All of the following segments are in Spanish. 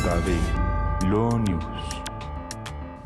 JD Lo News.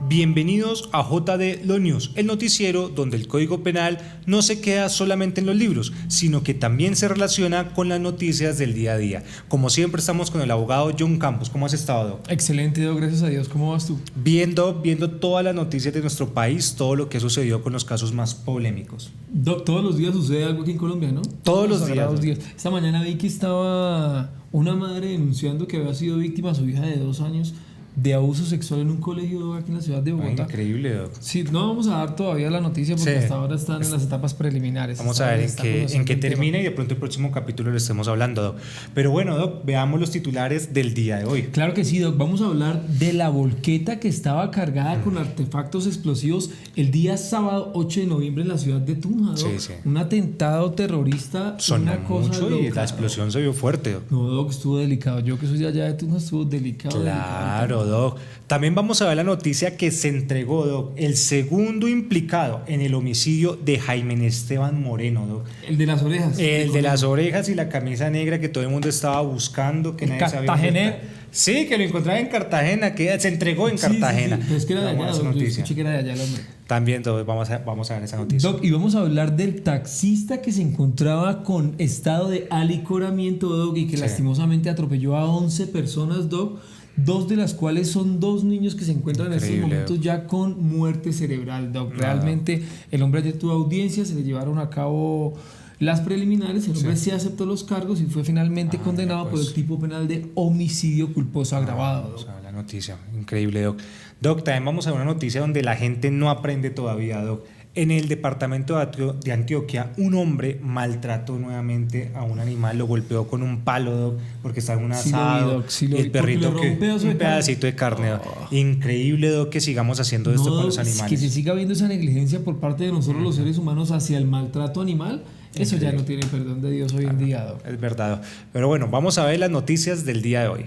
Bienvenidos a JD Lo News, el noticiero donde el Código Penal no se queda solamente en los libros, sino que también se relaciona con las noticias del día a día. Como siempre estamos con el abogado John Campos. ¿Cómo has estado, Doc? Excelente, Doc, gracias a Dios. ¿Cómo vas tú? Viendo todas las noticias de nuestro país, todo lo que sucedió con los casos más polémicos. Doc, todos los días sucede algo aquí en Colombia, ¿no? Todos los días. Esta mañana vi que estaba una madre denunciando que había sido víctima su hija de 2 años de abuso sexual en un colegio aquí en la ciudad de Bogotá. Increíble, Doc. Sí, no vamos a dar todavía la noticia porque hasta ahora están en las etapas preliminares. Vamos a ver en qué termina y de pronto el próximo capítulo lo estemos hablando, Doc. Pero bueno, Doc, veamos los titulares del día de hoy. Claro que sí, Doc. Vamos a hablar de la volqueta que estaba cargada con artefactos explosivos el día sábado 8 de noviembre en la ciudad de Tunja, Doc. Sí. Un atentado terrorista. Sonó una cosa mucho loca, y la explosión Doc. se vio fuerte, Doc. No, Doc, estuvo delicado. Yo que soy de allá de Tunja, estuvo delicado. Claro, Doc. También vamos a ver la noticia que se entregó, Doc, el segundo implicado en el homicidio de Jaime Esteban Moreno, Doc. El de las orejas. El de las orejas y la camisa negra que todo el mundo estaba buscando, que nadie sabía. Cartagenero. Sí, que lo encontraba en Cartagena, que se entregó en Cartagena. Sí. Pero es que era de allá, Doc. Yo escuché que era de allá el hombre. También, Doc, vamos a ver esa noticia. Doc, y vamos a hablar del taxista que se encontraba con estado de alicoramiento, Doc, y que lastimosamente atropelló a 11 personas, Doc. 2 de las cuales son 2 niños que se encuentran en estos momentos ya con muerte cerebral, Doc. Realmente el hombre ayer tuvo audiencia, se le llevaron a cabo las preliminares, el hombre sí aceptó los cargos y fue finalmente condenado por el tipo penal de homicidio culposo agravado, Doc. O sea, la noticia, increíble, Doc. Doc, también vamos a ver una noticia donde la gente no aprende todavía, Doc. En el departamento de Antioquia, un hombre maltrató nuevamente a un animal, lo golpeó con un palo, Doc, porque estaba en un asado. Sí, y el perrito un pedacito de carne. Doc. Increíble, Doc, que sigamos haciendo esto con los animales. Que se siga viendo esa negligencia por parte de nosotros los seres humanos hacia el maltrato animal. Eso ya no tiene perdón de Dios hoy en día, Doc. Es verdad, Doc. Pero bueno, vamos a ver las noticias del día de hoy.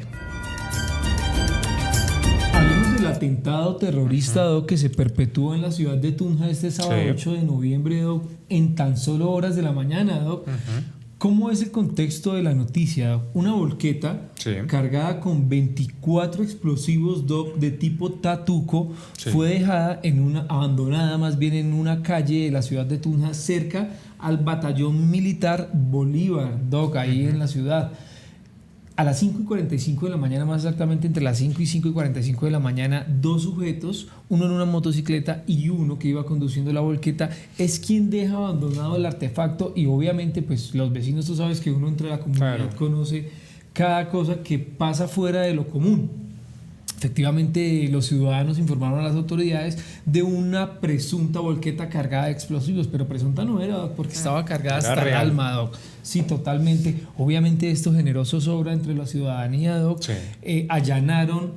El atentado terrorista, Doc, que se perpetuó en la ciudad de Tunja este sábado 8 de noviembre, Doc, en tan solo horas de la mañana, Doc. ¿Cómo es el contexto de la noticia, Doc? Una volqueta cargada con 24 explosivos, Doc, de tipo Tatuco, fue dejada abandonada más bien en una calle de la ciudad de Tunja, cerca al batallón militar Bolívar, Doc, ahí en la ciudad. A las 5:45 de la mañana, más exactamente entre las 5 y 5:45 de la mañana, 2 sujetos, uno en una motocicleta y uno que iba conduciendo la volqueta, es quien deja abandonado el artefacto. Y obviamente pues los vecinos, tú sabes que uno entre la comunidad conoce cada cosa que pasa fuera de lo común. Efectivamente, los ciudadanos informaron a las autoridades de una presunta volqueta cargada de explosivos, pero presunta no era, Doc, porque estaba cargada hasta el alma, Doc. Sí, totalmente. Obviamente esto generó zozobra entre la ciudadanía, Doc. Allanaron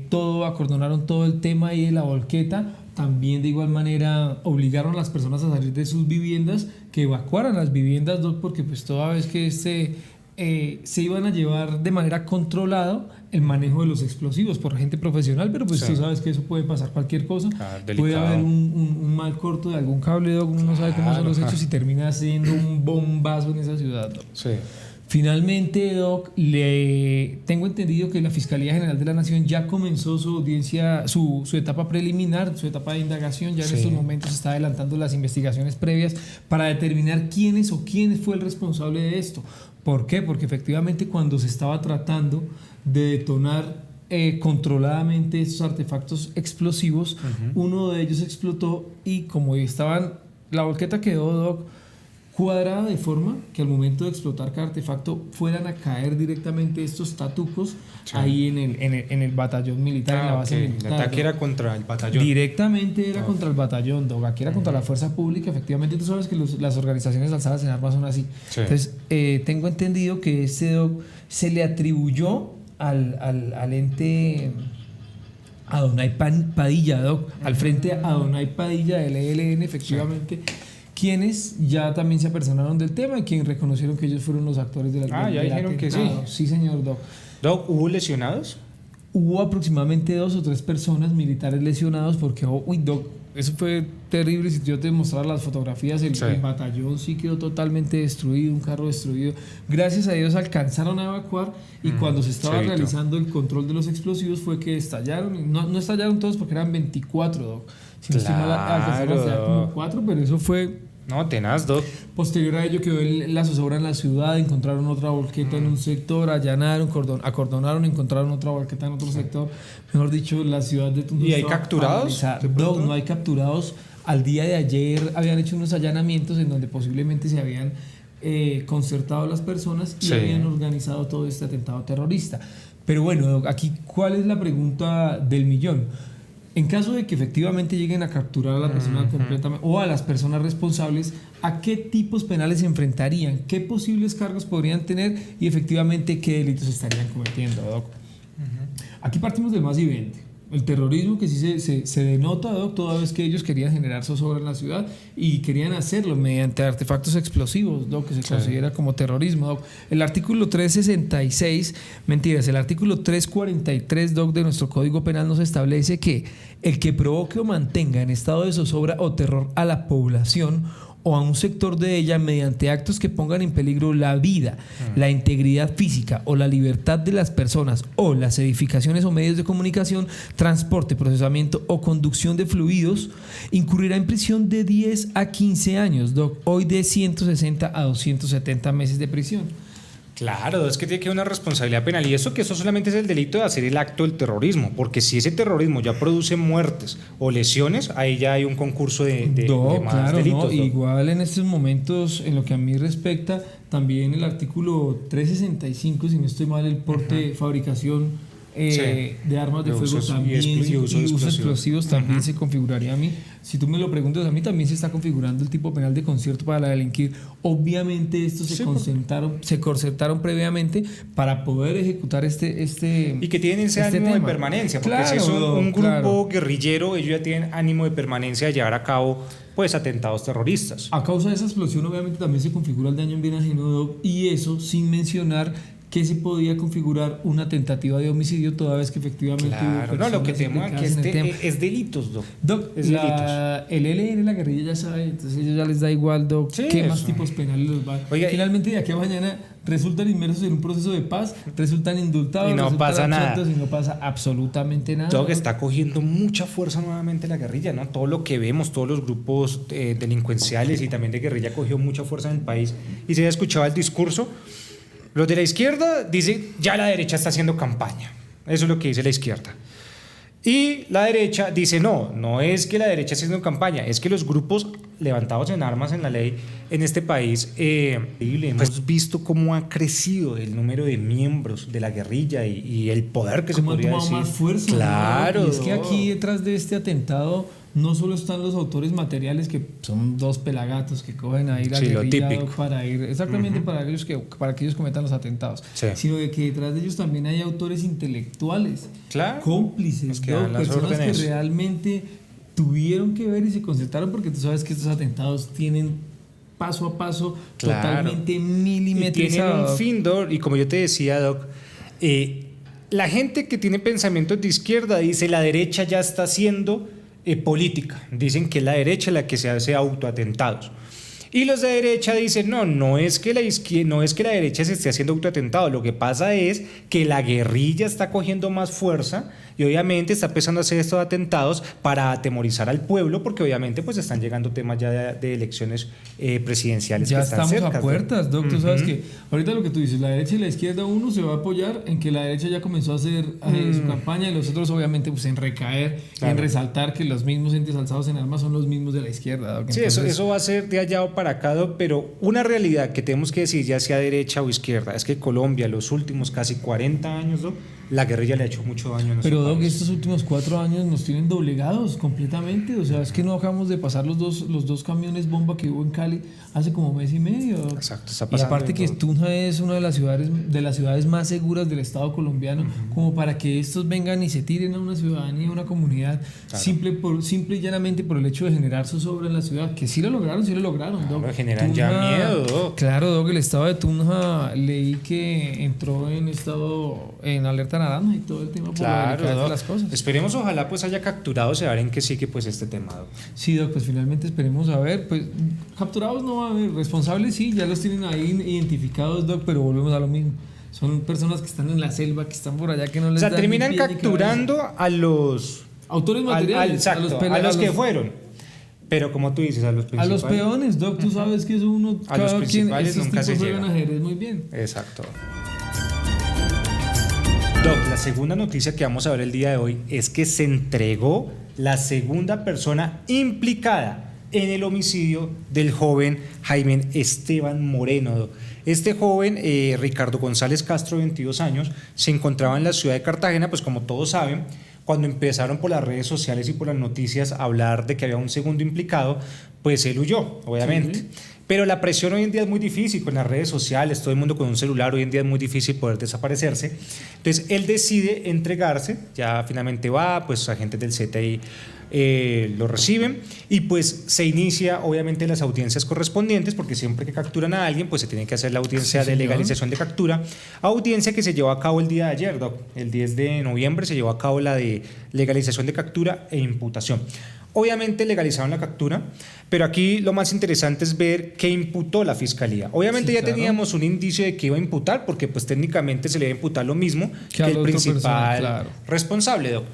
todo, acordonaron todo el tema ahí de la volqueta. También de igual manera obligaron a las personas a salir de sus viviendas, que evacuaran las viviendas, Doc, porque pues toda vez que se iban a llevar de manera controlada el manejo de los explosivos por gente profesional, pero pues tú sabes que eso puede pasar cualquier cosa. Puede haber un mal corto de algún cable, Doc, uno no sabe cómo son los hechos y termina siendo un bombazo en esa ciudad, Doc. Finalmente, Doc, tengo entendido que la Fiscalía General de la Nación ya comenzó su audiencia, su etapa preliminar, su etapa de indagación. Ya en estos momentos se está adelantando las investigaciones previas para determinar quién fue el responsable de esto. ¿Por qué? Porque efectivamente cuando se estaba tratando de detonar controladamente estos artefactos explosivos, uno de ellos explotó y como la volqueta quedó, Doc, cuadrada de forma que al momento de explotar cada artefacto fueran a caer directamente estos tatucos ahí en el batallón militar, en la base militar. El ataque era contra el batallón. Directamente era contra el batallón, Doc. Aquí era contra la fuerza pública. Efectivamente, tú sabes que las organizaciones alzadas en armas son así. Entonces, tengo entendido que Doc se le atribuyó al ente Adonai Padilla, Doc, al frente Adonai Padilla del ELN, efectivamente. Quienes ya también se apersonaron del tema y quienes reconocieron que ellos fueron los actores de la ya dijeron que sí. Sí, señor, Doc. Doc, ¿hubo lesionados? Hubo aproximadamente 2 o 3 personas militares lesionados porque, Doc, eso fue terrible. Si yo te mostrara las fotografías, el batallón sí quedó totalmente destruido, un carro destruido. Gracias a Dios alcanzaron a evacuar y cuando se estaba realizando el control de los explosivos fue que estallaron. Y no estallaron todos porque eran 24, Doc. Si no estoy mal, alcanzaron a estallar como 4, pero eso fue... No, tenaz, Doc. Posterior a ello quedó la zozobra en la ciudad, encontraron otra volqueta en un sector, allanaron, acordonaron, encontraron otra volqueta en otro sector. Mejor dicho, la ciudad de Tunja. ¿Y hay capturados? No hay capturados. Al día de ayer habían hecho unos allanamientos en donde posiblemente se habían concertado las personas y habían organizado todo este atentado terrorista. Pero bueno, Doc, aquí, ¿cuál es la pregunta del millón? En caso de que efectivamente lleguen a capturar a la persona completamente o a las personas responsables, ¿a qué tipos penales se enfrentarían? ¿Qué posibles cargos podrían tener? Y efectivamente, ¿qué delitos estarían cometiendo, Doc? Aquí partimos del más evidente. El terrorismo, que sí se denota, Doc, toda vez que ellos querían generar zozobra en la ciudad y querían hacerlo mediante artefactos explosivos, Doc, que se considera como terrorismo, Doc. El artículo 366, el artículo 343, Doc, de nuestro Código Penal nos establece que el que provoque o mantenga en estado de zozobra o terror a la población o a un sector de ella mediante actos que pongan en peligro la vida, la integridad física o la libertad de las personas o las edificaciones o medios de comunicación, transporte, procesamiento o conducción de fluidos, incurrirá en prisión de 10 a 15 años, Doc, hoy de 160 a 270 meses de prisión. Claro, es que tiene que haber una responsabilidad penal y eso solamente es el delito de hacer el acto del terrorismo, porque si ese terrorismo ya produce muertes o lesiones, ahí ya hay un concurso de más claro, delitos. No, igual en estos momentos, en lo que a mí respecta, también el artículo 365, si no estoy mal, el porte, fabricación de armas de fuego también y uso explosivos también se configuraría a mí. Si tú me lo preguntas a mí, también se está configurando el tipo penal de concierto para delinquir. Obviamente estos se concertaron previamente para poder ejecutar y que tienen ese ánimo de permanencia, porque si es un grupo guerrillero, ellos ya tienen ánimo de permanencia de llevar a cabo pues atentados terroristas. A causa de esa explosión obviamente también se configura el daño en bien ajeno, y eso sin mencionar que se podía configurar una tentativa de homicidio toda vez que efectivamente lo que tenemos aquí es delitos, Doc. El ELN, la guerrilla ya sabe, entonces ellos ya les da igual, Doc, qué más tipos penales los van. Finalmente de aquí a mañana resultan inmersos en un proceso de paz, resultan indultados y no pasa nada y no pasa absolutamente nada. Doc, está cogiendo mucha fuerza nuevamente la guerrilla, ¿no? Todo lo que vemos, todos los grupos delincuenciales y también de guerrilla cogió mucha fuerza en el país y se ha escuchado el discurso. Los de la izquierda dicen, ya la derecha está haciendo campaña. Eso es lo que dice la izquierda. Y la derecha dice, no es que la derecha esté haciendo campaña, es que los grupos levantados en armas en la ley en este país, hemos visto cómo ha crecido el número de miembros de la guerrilla y el poder que se podría decir. Más fuerza. Claro. Y es que aquí detrás de este atentado no solo están los autores materiales, que son dos pelagatos que cogen a ir a guerrilla para ir exactamente para que ellos cometan los atentados, sino de que detrás de ellos también hay autores intelectuales, cómplices, personas que realmente tuvieron que ver y se concertaron, porque tú sabes que estos atentados tienen paso a paso totalmente milimetrizados. Y tienen un fin, Doc, y como yo te decía, Doc, la gente que tiene pensamientos de izquierda dice la derecha ya está haciendo política, dicen que es la derecha la que se hace autoatentados, y los de derecha dicen no es que la derecha se esté haciendo autoatentados, lo que pasa es que la guerrilla está cogiendo más fuerza y obviamente está empezando a hacer estos atentados para atemorizar al pueblo, porque obviamente pues están llegando temas ya de elecciones presidenciales. Ya que están estamos cerca, a puertas, Doc. Tú sabes que ahorita lo que tú dices, la derecha y la izquierda, uno se va a apoyar en que la derecha ya comenzó a hacer su campaña, y los otros obviamente pues en recaer, en resaltar que los mismos entes alzados en armas son los mismos de la izquierda, Doc. Sí, entonces, eso va a ser de allá o para acá, Doc, pero una realidad que tenemos que decir, ya sea derecha o izquierda, es que Colombia los últimos casi 40 años, Doc, la guerrilla le ha hecho mucho daño a nuestro país. Doc, estos últimos 4 años nos tienen doblegados completamente. O sea, es que no dejamos de pasar los dos camiones bomba que hubo en Cali hace como mes y medio. Exacto, está pasando. Y aparte que Tunja es una de las ciudades más seguras del Estado colombiano, como para que estos vengan y se tiren a una ciudadanía, a una comunidad, simple y llanamente por el hecho de generar zozobra en la ciudad, que sí lo lograron, Doc. Generan ya miedo, Doc. Claro, Doc, el estado de Tunja leí que entró en alerta naranja y todo el tema por la Doc. las cosas. Esperemos, ojalá pues haya capturado, se verá en qué sigue pues este tema, Doc. Sí, Doc, pues finalmente esperemos a ver, pues capturados no va a haber, responsables sí, ya los tienen ahí identificados, Doc, pero volvemos a lo mismo. Son personas que están en la selva, que están por allá, que no les dan terminan ni pie ni capturando cabeza. a los Autores materiales, exacto, a los que fueron. Pero como tú dices, a los a principales. los peones, Doc, tú sabes que eso uno, A los cada quien, principales esos nunca tipos se juegan llega. ajedrez muy bien. Exacto. Doc, la segunda noticia que vamos a ver el día de hoy es que se entregó la segunda persona implicada en el homicidio del joven Jaime Esteban Moreno, Doc. Este joven, Ricardo González Castro, 22 años, se encontraba en la ciudad de Cartagena, pues como todos saben, cuando empezaron por las redes sociales y por las noticias a hablar de que había un segundo implicado, pues él huyó, obviamente. Sí. Pero la presión hoy en día es muy difícil con las redes sociales, todo el mundo con un celular, hoy en día es muy difícil poder desaparecerse. Entonces él decide entregarse, ya finalmente va, pues agentes del CTI lo reciben y pues se inicia obviamente las audiencias correspondientes, porque siempre que capturan a alguien pues se tiene que hacer la audiencia de legalización de captura, audiencia que se llevó a cabo el día de ayer, Doc. El 10 de noviembre se llevó a cabo la de legalización de captura e imputación. Obviamente legalizaron la captura, pero aquí lo más interesante es ver qué imputó la fiscalía. Obviamente ya teníamos un indicio de que iba a imputar, porque pues técnicamente se le iba a imputar lo mismo que el principal responsable, Doc.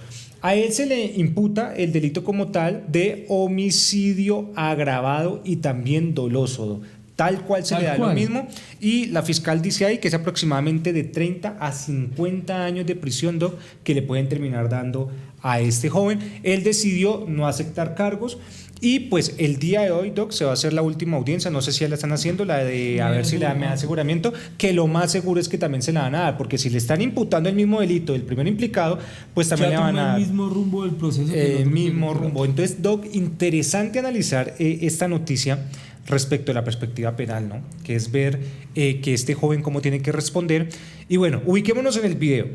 A él se le imputa el delito como tal de homicidio agravado y también doloso, Doc. Tal cual se le da lo mismo, y la fiscal dice ahí que es aproximadamente de 30 a 50 años de prisión, Doc, que le pueden terminar dando a este joven. Él decidió no aceptar cargos y pues el día de hoy, Doc, se va a hacer la última audiencia, no sé si ya la están haciendo, la de a ver si le dan aseguramiento, que lo más seguro es que también se la van a dar, porque si le están imputando el mismo delito del primer implicado, pues también le van a dar el mismo rumbo del proceso. El mismo rumbo. Entonces, Doc, interesante analizar esta noticia respecto a la perspectiva penal, ¿no? Que es ver que este joven cómo tiene que responder. Y bueno, ubiquémonos en el video.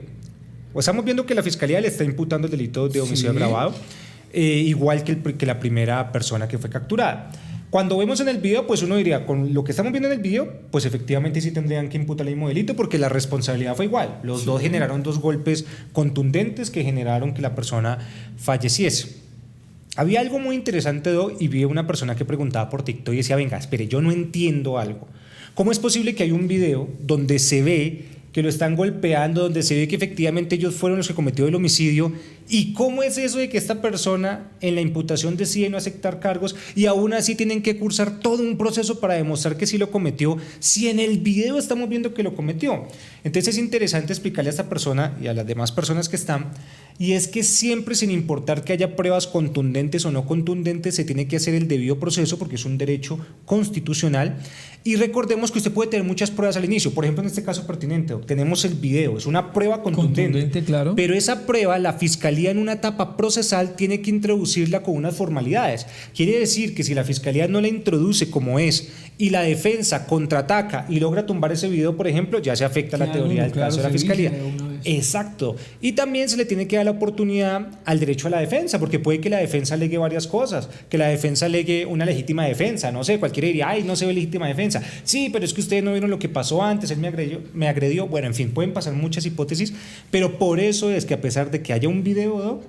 Estamos viendo que la fiscalía le está imputando el delito de homicidio agravado, igual que la primera persona que fue capturada. Cuando vemos en el video, pues uno diría, con lo que estamos viendo en el video, pues efectivamente sí tendrían que imputar el mismo delito, porque la responsabilidad fue igual. Los dos generaron dos golpes contundentes que generaron que la persona falleciese. Había algo muy interesante, y vi una persona que preguntaba por TikTok y decía, venga, espere, yo no entiendo algo. ¿Cómo es posible que hay un video donde se ve que lo están golpeando, donde se ve que efectivamente ellos fueron los que cometieron el homicidio? ¿Y cómo es eso de que esta persona en la imputación decide no aceptar cargos y aún así tienen que cursar todo un proceso para demostrar que sí lo cometió, si en el video estamos viendo que lo cometió? Entonces es interesante explicarle a esta persona y a las demás personas que están, y es que siempre, sin importar que haya pruebas contundentes o no contundentes, se tiene que hacer el debido proceso, porque es un derecho constitucional. Y recordemos que usted puede tener muchas pruebas al inicio. Por ejemplo, en este caso pertinente, tenemos el video, es una prueba contundente, claro. Pero esa prueba, la fiscalía en una etapa procesal tiene que introducirla con unas formalidades. Quiere decir que si la fiscalía no la introduce como es y la defensa contraataca y logra tumbar ese video, por ejemplo, ya se afecta la teoría del caso de la fiscalía. Exacto. Y también se le tiene que dar la oportunidad al derecho a la defensa, porque puede que la defensa alegue varias cosas, que la defensa alegue una legítima defensa, no sé, cualquiera diría, ay, no se ve legítima defensa. Sí, pero es que ustedes no vieron lo que pasó antes, él me agredió. Bueno, en fin, pueden pasar muchas hipótesis, pero por eso es que a pesar de que haya un video, Doc,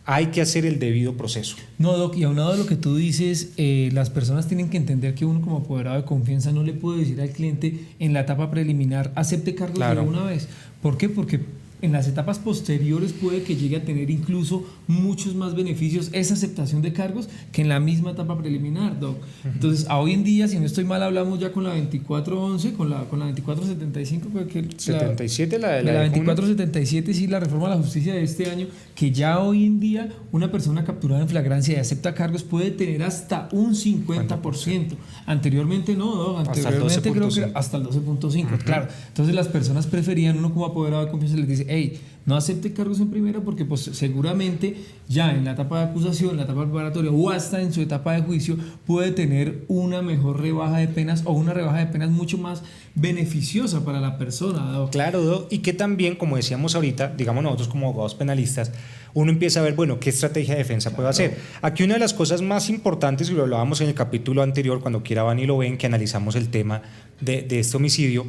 hay que hacer el debido proceso. No, Doc, y aunado a lo que tú dices, las personas tienen que entender que uno como apoderado de confianza no le puede decir al cliente en la etapa preliminar, acepte cargos de una vez. ¿Por qué? Porque en las etapas posteriores puede que llegue a tener incluso muchos más beneficios esa aceptación de cargos que en la misma etapa preliminar, Doc. Entonces, a hoy en día, si no estoy mal, hablamos ya con la 2411, con la 2475, que 77, la 2477, sí, la reforma de la justicia de este año, que ya hoy en día una persona capturada en flagrancia y acepta cargos puede tener hasta un 50%. Anteriormente no, Doc. Anteriormente creo que hasta el 12.5, claro. Entonces las personas preferían, uno como apoderado de confianza les dice, hey, no acepte cargos en primera, porque pues seguramente ya en la etapa de acusación, en la etapa preparatoria o hasta en su etapa de juicio puede tener una mejor rebaja de penas o una rebaja de penas mucho más beneficiosa para la persona, Doc. Claro, Doc, y que también, como decíamos ahorita, digamos nosotros como abogados penalistas, uno empieza a ver, bueno, ¿qué estrategia de defensa puedo hacer? Aquí una de las cosas más importantes, y lo hablábamos en el capítulo anterior, cuando quiera van y lo ven, que analizamos el tema de este homicidio,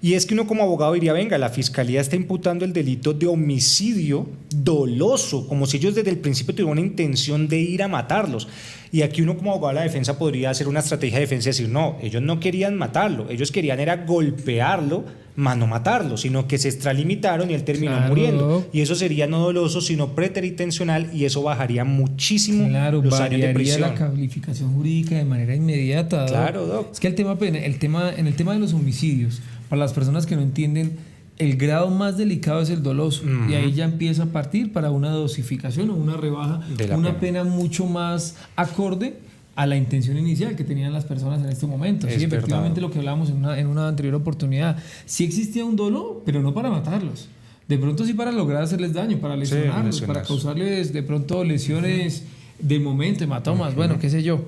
Y es que uno como abogado diría, venga, la fiscalía está imputando el delito de homicidio doloso, como si ellos desde el principio tuvieran una intención de ir a matarlos. Y aquí uno como abogado de la defensa podría hacer una estrategia de defensa y decir, no, ellos no querían matarlo, ellos querían era golpearlo, más no matarlo, sino que se extralimitaron y él terminó muriendo. Y eso sería no doloso, sino preteritencional, y eso bajaría muchísimo los años de prisión. La calificación jurídica de manera inmediata. Claro, Doc. Es que en el tema de los homicidios, para las personas que no entienden, el grado más delicado es el doloso, y ahí ya empieza a partir para una dosificación o una rebaja, una pena mucho más acorde a la intención inicial que tenían las personas en este momento. Sí, efectivamente, lo que hablábamos en una anterior oportunidad, sí existía un dolo, pero no para matarlos. De pronto sí para lograr hacerles daño, para lesionarlos, para causarles de pronto lesiones de momento, hematomas, bueno, qué sé yo.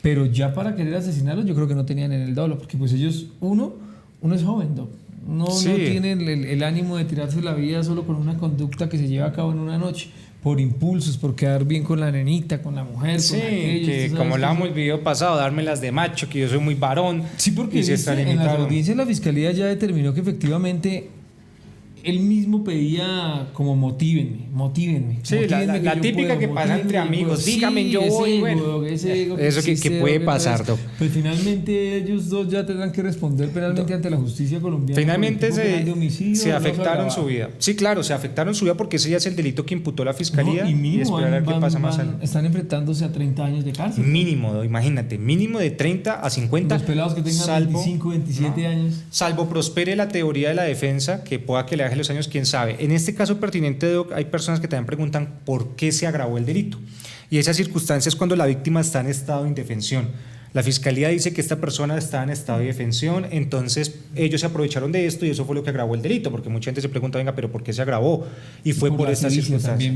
Pero ya para querer asesinarlos yo creo que no tenían en el dolo, porque pues ellos, uno es joven, Doc. No tienen el ánimo de tirarse la vida solo con una conducta que se lleva a cabo en una noche, por impulsos, por quedar bien con la nenita, con la mujer, con aquellos. Que como hablábamos el video pasado, dármelas de macho, que yo soy muy varón. Sí, porque en la audiencia la fiscalía ya determinó que efectivamente él mismo pedía como motívenme. Sí, la típica que pasa entre amigos, dígame, yo voy, bueno. Eso que puede pasar, Doc. Pues finalmente ellos dos ya tendrán que responder penalmente ante la justicia colombiana. Finalmente se afectaron su vida. Sí, claro, se afectaron su vida porque ese ya es el delito que imputó la fiscalía, y esperar a ver qué pasa más adelante. Están enfrentándose a 30 años de cárcel. Mínimo, imagínate, mínimo de 30 a 50. Los pelados que tengan 25, 27 años. Salvo prospere la teoría de la defensa, que pueda que le baje los años, quién sabe. En este caso pertinente, Doc, hay personas que también preguntan por qué se agravó el delito. Y esa circunstancia es cuando la víctima está en estado de indefensión. La fiscalía dice que esta persona está en estado de defensión, entonces ellos se aprovecharon de esto y eso fue lo que agravó el delito, porque mucha gente se pregunta, venga, pero ¿por qué se agravó? Y fue por esta circunstancia.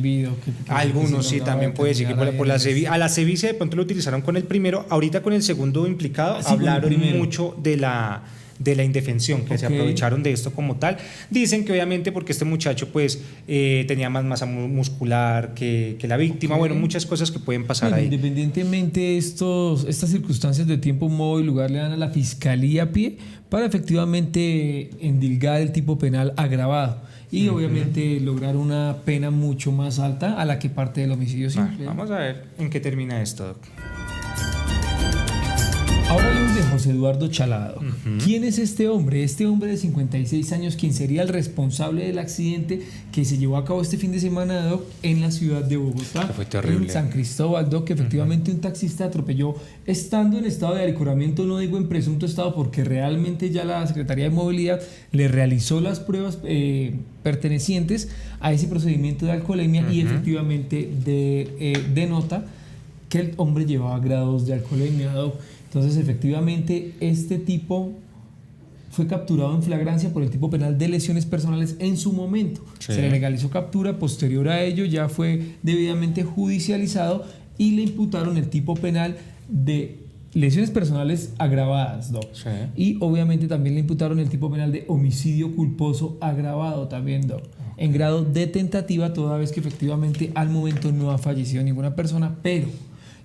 Algunos sí, también puede decir que por la sevicia. A la sevicia de pronto lo utilizaron con el primero, ahorita con el segundo implicado hablaron mucho de la indefensión, que se aprovecharon de esto como tal. Dicen que obviamente porque este muchacho pues tenía más masa muscular que la víctima, bueno, muchas cosas que pueden pasar ahí. Independientemente estas circunstancias de tiempo, modo y lugar le dan a la fiscalía pie para efectivamente endilgar el tipo penal agravado y obviamente lograr una pena mucho más alta a la que parte del homicidio simple. Vamos a ver en qué termina esto, Doc. Ahora hablamos de José Eduardo Chalado. ¿Quién es este hombre? Este hombre de 56 años, quien sería el responsable del accidente que se llevó a cabo este fin de semana, Doc, en la ciudad de Bogotá. Que fue terrible. En San Cristóbal, Doc, que efectivamente un taxista atropelló estando en estado de alicoramiento, no digo en presunto estado, porque realmente ya la Secretaría de Movilidad le realizó las pruebas pertenecientes a ese procedimiento de alcoholemia y efectivamente denota que el hombre llevaba grados de alcoholemia, Doc. Entonces, efectivamente, este tipo fue capturado en flagrancia por el tipo penal de lesiones personales en su momento. Sí. Se le legalizó captura, posterior a ello ya fue debidamente judicializado y le imputaron el tipo penal de lesiones personales agravadas, Doc. Sí. Y obviamente también le imputaron el tipo penal de homicidio culposo agravado también, Doc. En grado de tentativa, toda vez que efectivamente al momento no ha fallecido ninguna persona, pero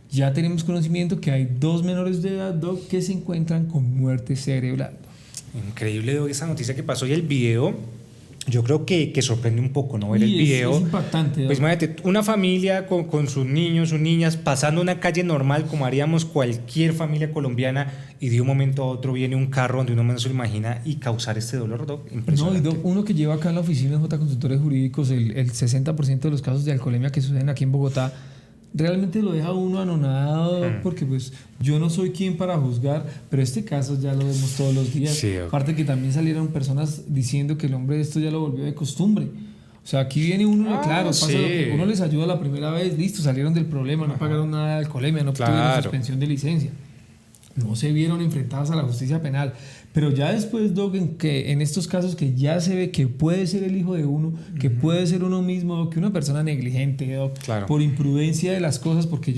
ya tenemos conocimiento que hay 2 menores de edad, Doc, que se encuentran con muerte cerebral. Increíble, Doc, esa noticia que pasó y el video. Yo creo que sorprende un poco, ¿no? Ver el video. Es impactante, Doc. Pues imagínate, una familia con sus niños, sus niñas, pasando una calle normal como haríamos cualquier familia colombiana, y de un momento a otro viene un carro donde uno menos se lo imagina y causar este dolor, Doc. Impresionante. No, y Doc, uno que lleva acá en la oficina de J Consultores Jurídicos, el 60% de los casos de alcoholemia que suceden aquí en Bogotá, realmente lo deja uno anonadado, porque pues yo no soy quien para juzgar, pero este caso ya lo vemos todos los días. Sí, okay. Aparte que también salieron personas diciendo que el hombre esto ya lo volvió de costumbre. O sea, aquí viene uno, claro, pasa lo que uno les ayuda la primera vez, listo, salieron del problema, no pagaron nada de alcoholemia, no tuvieron suspensión de licencia, no se vieron enfrentadas a la justicia penal. Pero ya después, Doc, en estos casos que ya se ve que puede ser el hijo de uno, que puede ser uno mismo, Doc, que una persona negligente, Doc, por imprudencia de las cosas, porque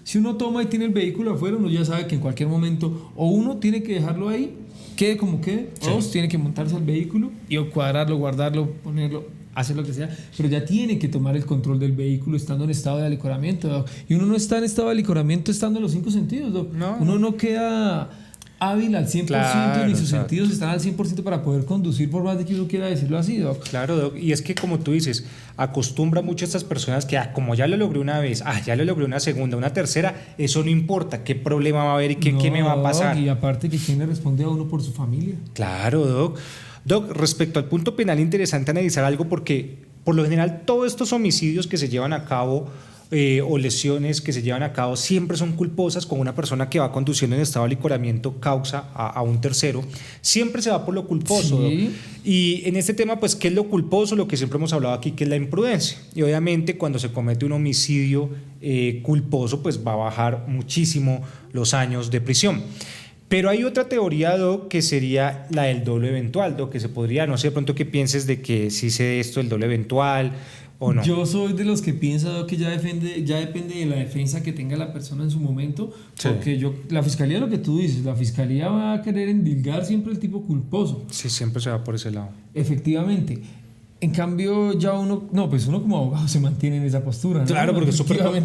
si uno toma y tiene el vehículo afuera, uno ya sabe que en cualquier momento o uno tiene que dejarlo ahí, quede como quede, o dos, tiene que montarse al vehículo y o cuadrarlo, guardarlo, ponerlo, hacer lo que sea, pero ya tiene que tomar el control del vehículo estando en estado de alicoramiento, Doc. Y uno no está en estado de alicoramiento estando en los 5 sentidos, Doc. Uno no queda hábil al 100%, Claro, ni sus exacto. sentidos están al 100% para poder conducir, por más de que uno quiera decirlo así, Doc. Claro, Doc. Y es que como tú dices, acostumbra mucho a estas personas que como ya lo logré una vez, ya lo logré una segunda, una tercera, eso no importa, qué problema va a haber y qué me va a pasar. Y aparte que quién le responde a uno por su familia. Claro, Doc. Doc, respecto al punto penal, interesante analizar algo porque por lo general todos estos homicidios que se llevan a cabo o lesiones que se llevan a cabo siempre son culposas con una persona que va conduciendo en estado de alicoramiento causa a un tercero, siempre se va por lo culposo. Sí. Doc. Y en este tema, pues, ¿qué es lo culposo? Lo que siempre hemos hablado aquí, que es la imprudencia. Y obviamente cuando se comete un homicidio culposo, pues va a bajar muchísimo los años de prisión. Pero hay otra teoría, Doc, que sería la del doble eventual, Doc, que se podría, no sé de pronto qué pienses de que sí se dé esto, el doble eventual o no. Yo soy de los que piensa, Doc, que ya depende de la defensa que tenga la persona en su momento, porque la fiscalía, lo que tú dices, la fiscalía va a querer endilgar siempre el tipo culposo. Sí, siempre se va por ese lado. Efectivamente. En cambio, ya uno como abogado se mantiene en esa postura, ¿no? Claro, porque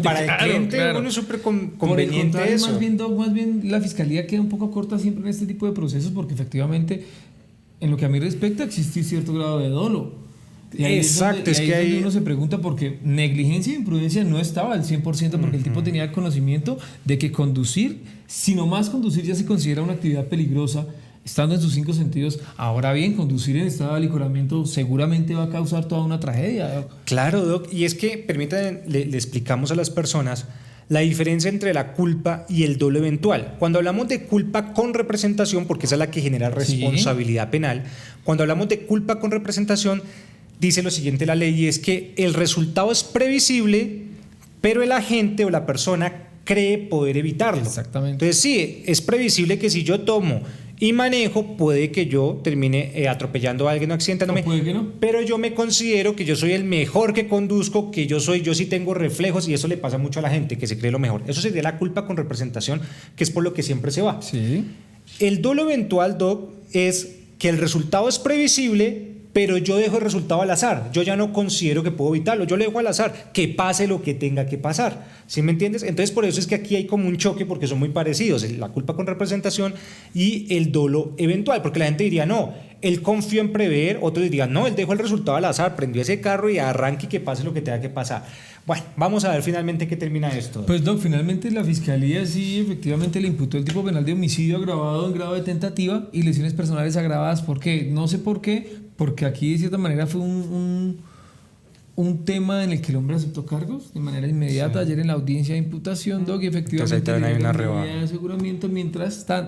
para el cliente claro. uno es súper Por el conveniente contrario, eso. más bien la fiscalía queda un poco corta siempre en este tipo de procesos porque efectivamente, en lo que a mí respecta, existe cierto grado de dolo. Y ahí Exacto, es donde ahí uno se pregunta porque negligencia e imprudencia no estaba al 100% porque el tipo tenía el conocimiento de que conducir, si no más conducir ya se considera una actividad peligrosa, estando en sus 5 sentidos. Ahora bien, conducir en estado de alicoramiento seguramente va a causar toda una tragedia, Doc. Claro, Doc, y es que, permítanme, le explicamos a las personas la diferencia entre la culpa y el dolo eventual. Cuando hablamos de culpa con representación, porque esa es la que genera responsabilidad penal, cuando hablamos de culpa con representación, dice lo siguiente la ley, y es que el resultado es previsible, pero el agente o la persona cree poder evitarlo. Exactamente. Entonces sí, es previsible que si yo tomo y manejo, puede que yo termine atropellando a alguien o accidentándome, puede que no. pero yo me considero que yo soy el mejor que conduzco, que yo sí tengo reflejos, y eso le pasa mucho a la gente, que se cree lo mejor. Eso sería la culpa con representación, que es por lo que siempre se va. Sí. El dolo eventual, Doc, es que el resultado es previsible, pero yo dejo el resultado al azar. Yo ya no considero que puedo evitarlo, yo le dejo al azar, que pase lo que tenga que pasar. ¿Sí me entiendes? Entonces por eso es que aquí hay como un choque, porque son muy parecidos, la culpa con representación y el dolo eventual, porque la gente diría, no, él confió en prever, otros dirían, no, él dejó el resultado al azar, prendió ese carro y arranque y que pase lo que tenga que pasar. Bueno, vamos a ver finalmente qué termina esto. Pues Doc, finalmente la fiscalía sí efectivamente le imputó el tipo penal de homicidio agravado en grado de tentativa y lesiones personales agravadas. ¿Por qué? No sé por qué, porque aquí de cierta manera fue un tema en el que el hombre aceptó cargos de manera inmediata. Sí. Ayer en la audiencia de imputación, Doc, y efectivamente hay una medida de aseguramiento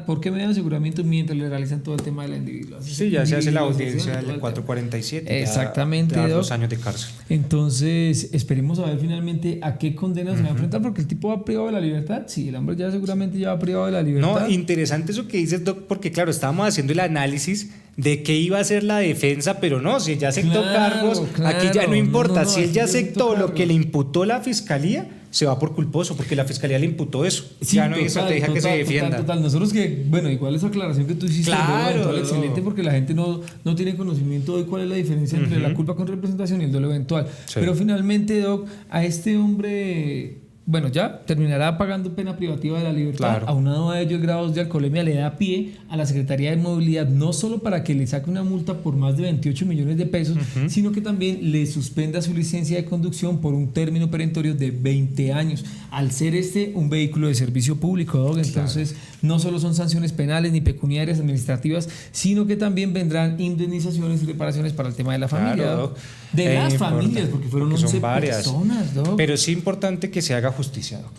¿por qué medida de aseguramiento? Mientras le realizan todo el tema de la individualización. Sí, ya se hace la audiencia del 447. Exactamente, ya 2 años de cárcel. Entonces, esperemos a ver finalmente a qué condena se va a enfrentar, porque el tipo va privado de la libertad. Sí, el hombre ya seguramente ya va privado de la libertad. No, interesante eso que dices, Doc, porque claro, estábamos haciendo el análisis de qué iba a ser la defensa, pero no, si ya aceptó cargos, aquí ya no importa. Si él ya aceptó lo que le imputó la fiscalía, se va por culposo, porque la fiscalía le imputó eso. Sí, ya no hay estrategia que se defienda. Total. Nosotros que, bueno, igual esa aclaración que tú hiciste, claro, excelente, porque la gente no tiene conocimiento de cuál es la diferencia entre la culpa con representación y el dolo eventual. Sí. Pero finalmente, Doc, a este hombre, bueno, ya terminará pagando pena privativa de la libertad. Claro. Aunado a ello, el grado de alcoholemia le da pie a la Secretaría de Movilidad, no solo para que le saque una multa por más de 28 millones de pesos, sino que también le suspenda su licencia de conducción por un término perentorio de 20 años. Al ser un vehículo de servicio público, Doc, entonces no solo son sanciones penales ni pecuniarias administrativas, sino que también vendrán indemnizaciones y reparaciones para el tema de la familia, Doc. De las familias, porque fueron 11 personas, Doc. Pero es importante que se haga justicia, Doc.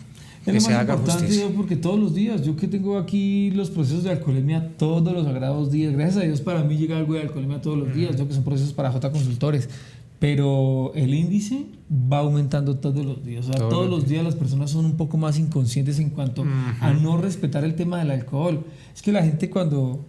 Es lo más importante, Doc, porque todos los días, yo que tengo aquí los procesos de alcoholemia todos los sagrados días, gracias a Dios para mí llega algo de alcoholemia todos los días, Doc, que son procesos para J Consultores, pero el índice va aumentando todos los días. O sea, todos los días las personas son un poco más inconscientes en cuanto a no respetar el tema del alcohol. Es que la gente cuando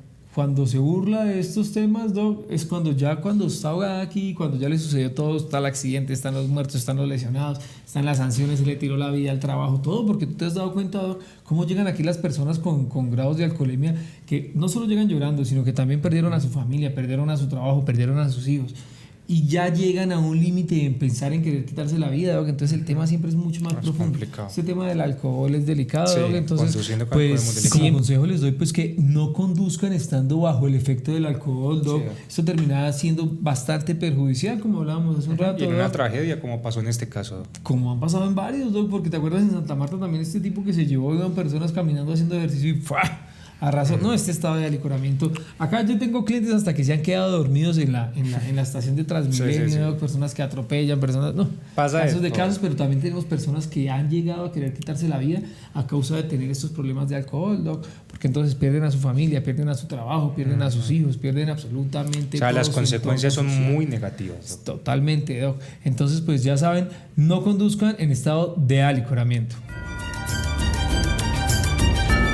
se burla de estos temas, Doc, es cuando está ahogada aquí, cuando ya le sucedió todo, está el accidente, están los muertos, están los lesionados, están las sanciones, se le tiró la vida al trabajo, todo, porque tú te has dado cuenta, Doc, cómo llegan aquí las personas con grados de alcoholemia que no solo llegan llorando, sino que también perdieron a su familia, perdieron a su trabajo, perdieron a sus hijos. y ya llegan a un límite en pensar en querer quitarse la vida, Doc. Entonces el tema siempre es mucho más profundo. Complicado. Este tema del alcohol es delicado, Sí, Doc. Entonces, conduciendo con alcohol es muy pues delicado. como consejo les doy pues que no conduzcan estando bajo el efecto del alcohol, Doc. Sí. Esto termina siendo bastante perjudicial, como hablábamos hace un rato. Y en una Doc. tragedia como pasó en este caso. Como han pasado en varios, Doc, porque te acuerdas en Santa Marta también este tipo que se llevó, iban personas caminando haciendo ejercicio y ¡fua! Arrasó. No, este estado de alicoramiento. Acá yo tengo clientes hasta que se han quedado dormidos en la estación de Transmilenio, Sí. Doc, personas que atropellan, personas, no, Pasa casos de esto. casos, pero también tenemos personas que han llegado a querer quitarse la vida a causa de tener estos problemas de alcohol, Doc, porque entonces pierden a su familia, pierden a su trabajo, pierden a sus hijos, pierden absolutamente O sea, todo las su consecuencias son entorno social. muy negativas, ¿no? Totalmente, Doc. Entonces, pues ya saben, no conduzcan en estado de alicoramiento.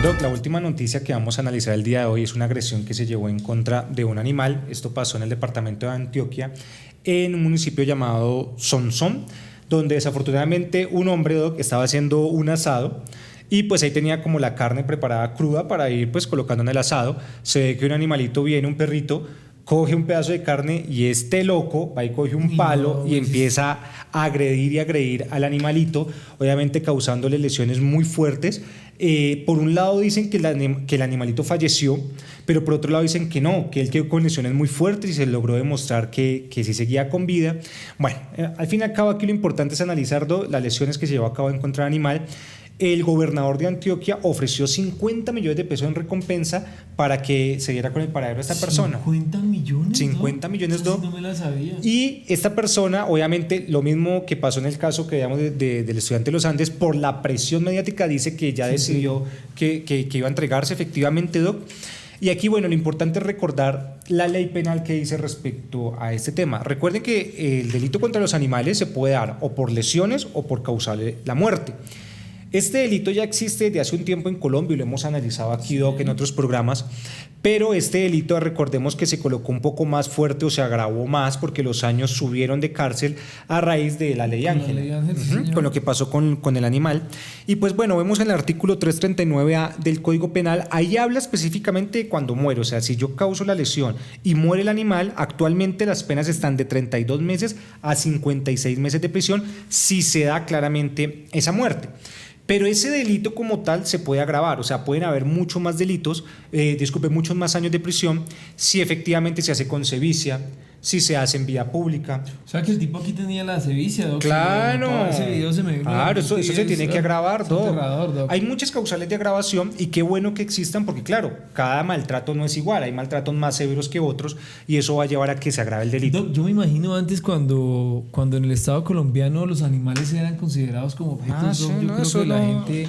Doc, la última noticia que vamos a analizar el día de hoy es una agresión que se llevó en contra de un animal. Esto pasó en el departamento de Antioquia, en un municipio llamado Sonsón, donde desafortunadamente un hombre, Doc, estaba haciendo un asado y pues ahí tenía como la carne preparada cruda para ir pues colocando en el asado. Se ve que un animalito viene, un perrito, coge un pedazo de carne y este loco va y coge un palo y empieza a agredir al animalito, obviamente causándole lesiones muy fuertes. Por un lado dicen que el animalito falleció, pero por otro lado dicen que no, que él quedó con lesiones muy fuertes y se logró demostrar que sí seguía con vida. Bueno, al fin y al cabo aquí lo importante es analizar las lesiones que se llevó a cabo en contra del animal. El gobernador de Antioquia ofreció 50 millones de pesos en recompensa para que se diera con el paradero de esta persona. 50 millones. 50 millones, Doc. Doc. No me la sabía. Y esta persona, obviamente, lo mismo que pasó en el caso que veíamos del estudiante de los Andes, por la presión mediática dice que ya decidió que iba a entregarse efectivamente, Doc. Y aquí, bueno, lo importante es recordar la ley penal que dice respecto a este tema. Recuerden que el delito contra los animales se puede dar o por lesiones o por causarle la muerte. Este delito ya existe desde hace un tiempo en Colombia y lo hemos analizado aquí, Doc, en otros programas, pero este delito, recordemos que se colocó un poco más fuerte o se agravó más porque los años subieron de cárcel a raíz de la ley Ángel, con lo que pasó con el animal. Y pues bueno, vemos en el artículo 339A del Código Penal, ahí habla específicamente de cuando muere, o sea, si yo causo la lesión y muere el animal, actualmente las penas están de 32 meses a 56 meses de prisión si se da claramente esa muerte. Pero ese delito como tal se puede agravar, o sea, pueden haber muchos más delitos, muchos más años de prisión si efectivamente se hace con sevicia, si se hace en vía pública. O sea que el tipo aquí tenía la sevicia, Doc. Claro, Ese video se me claro, eso se tiene que agravar, Doc. Hay muchas causales de agravación y qué bueno que existan porque claro, cada maltrato no es igual, hay maltratos más severos que otros y eso va a llevar a que se agrave el delito. Doc, yo me imagino antes cuando en el Estado colombiano los animales eran considerados como objetos, Doc, yo creo que la gente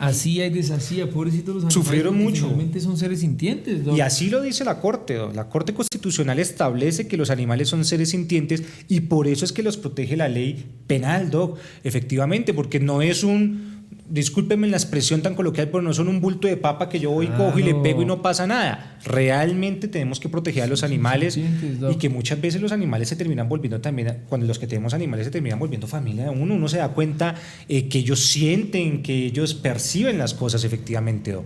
hacía y deshacía, pobrecitos los animales. Sufrieron mucho. Finalmente son seres sintientes, Doc. Y así lo dice la Corte, Doc. La Corte Constitucional establece que los animales son seres sintientes y por eso es que los protege la ley penal, Doc. Efectivamente, porque no es discúlpenme la expresión tan coloquial, pero no son un bulto de papa que yo voy, cojo y le pego y no pasa nada. Realmente tenemos que proteger a los animales y que muchas veces los animales se terminan volviendo también, cuando los que tenemos animales se terminan volviendo familia de uno se da cuenta que ellos sienten, que ellos perciben las cosas efectivamente.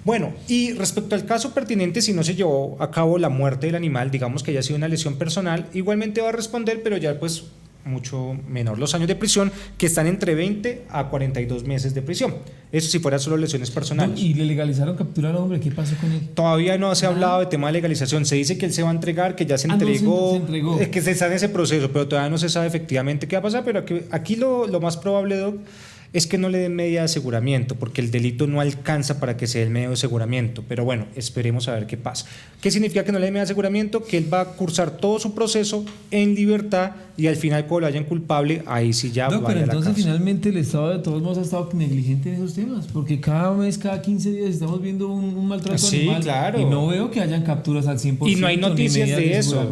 Bueno, y respecto al caso pertinente, si no se llevó a cabo la muerte del animal, digamos que haya sido una lesión personal, igualmente va a responder, pero ya pues mucho menor los años de prisión, que están entre 20 a 42 meses de prisión. Eso si fueran solo lesiones personales. ¿Y le legalizaron capturar al hombre? ¿Qué pasó con él? Todavía no se ha hablado de tema de legalización. Se dice que él se va a entregar, que ya se entregó, se entregó. que se está en ese proceso, pero todavía no se sabe efectivamente qué va a pasar. Pero aquí lo más probable, Doc, es que no le den medida de aseguramiento, porque el delito no alcanza para que se dé el medio de aseguramiento. Pero bueno, esperemos a ver qué pasa. ¿Qué significa que no le den medida de aseguramiento? Que él va a cursar todo su proceso en libertad y al final, cuando lo hayan culpable, ahí sí ya va a la cárcel. Pero entonces finalmente el Estado de todos modos ha estado negligente en esos temas, porque cada mes, cada 15 días estamos viendo un maltrato animal. Claro. Y no veo que hayan capturas al 100%. Y no hay noticias de eso.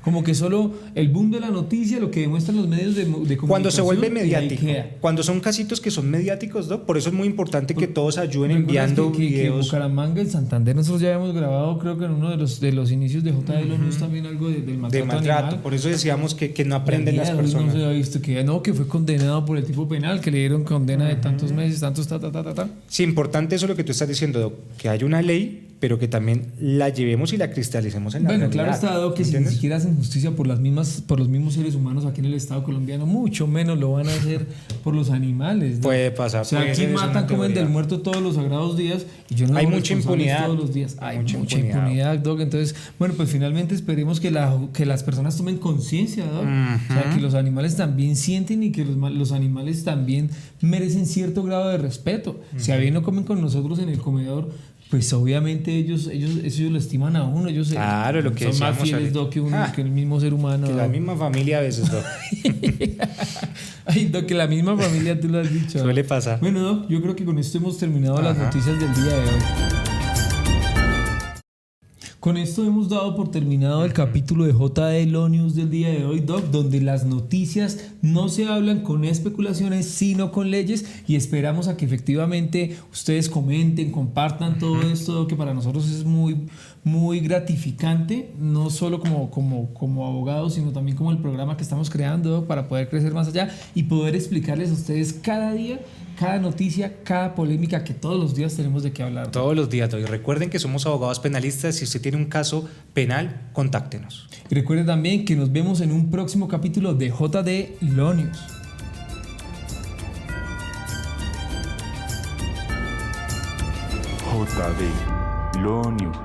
Como que solo el boom de la noticia, lo que demuestran los medios de comunicación. Cuando se vuelve mediático, cuando son casitos que son mediáticos, ¿no? Por eso es muy importante que todos ayuden enviando videos. Que Bucaramanga, el Santander, nosotros ya hemos grabado, creo que en uno de los inicios de JL News también algo del maltrato animal. Por eso decíamos que no aprenden las personas. No se ha visto que fue condenado por el tipo penal, que le dieron condena de tantos meses, tantos. Sí, importante eso lo que tú estás diciendo, Doc, que hay una ley pero que también la llevemos y la cristalicemos en la realidad. Claro está, Doc, que si ni siquiera hacen justicia por los mismos seres humanos aquí en el Estado colombiano, mucho menos lo van a hacer por los animales, ¿no? Puede pasar. O sea, aquí matan, comen del muerto todos los sagrados días y yo no hay mucha impunidad todos los días. Hay mucha impunidad, Doc. Entonces, bueno, pues finalmente esperemos que las personas tomen conciencia, Doc. O sea, que los animales también sienten y que los animales también merecen cierto grado de respeto. Si a bien no comen con nosotros en el comedor, pues obviamente ellos lo estiman a uno. Claro, lo que son más fieles, Doc, que el mismo ser humano. Que la misma familia a veces, Doc. Ay, Doc, que la misma familia, tú lo has dicho. Suele pasar. Bueno, Doc, yo creo que con esto hemos terminado las noticias del día de hoy. Con esto hemos dado por terminado el capítulo de JD Law News del día de hoy, Doc, donde las noticias no se hablan con especulaciones, sino con leyes, y esperamos a que efectivamente ustedes comenten, compartan todo esto, Doc, que para nosotros es muy, muy gratificante, no solo como abogados, sino también como el programa que estamos creando, Doc, para poder crecer más allá y poder explicarles a ustedes cada día, cada noticia, cada polémica, que todos los días tenemos de qué hablar, Doc. Todos los días, Doc. Y recuerden que somos abogados penalistas. Si usted tiene un caso penal, contáctenos. Y recuerden también que nos vemos en un próximo capítulo de JD Law News. JD Law News.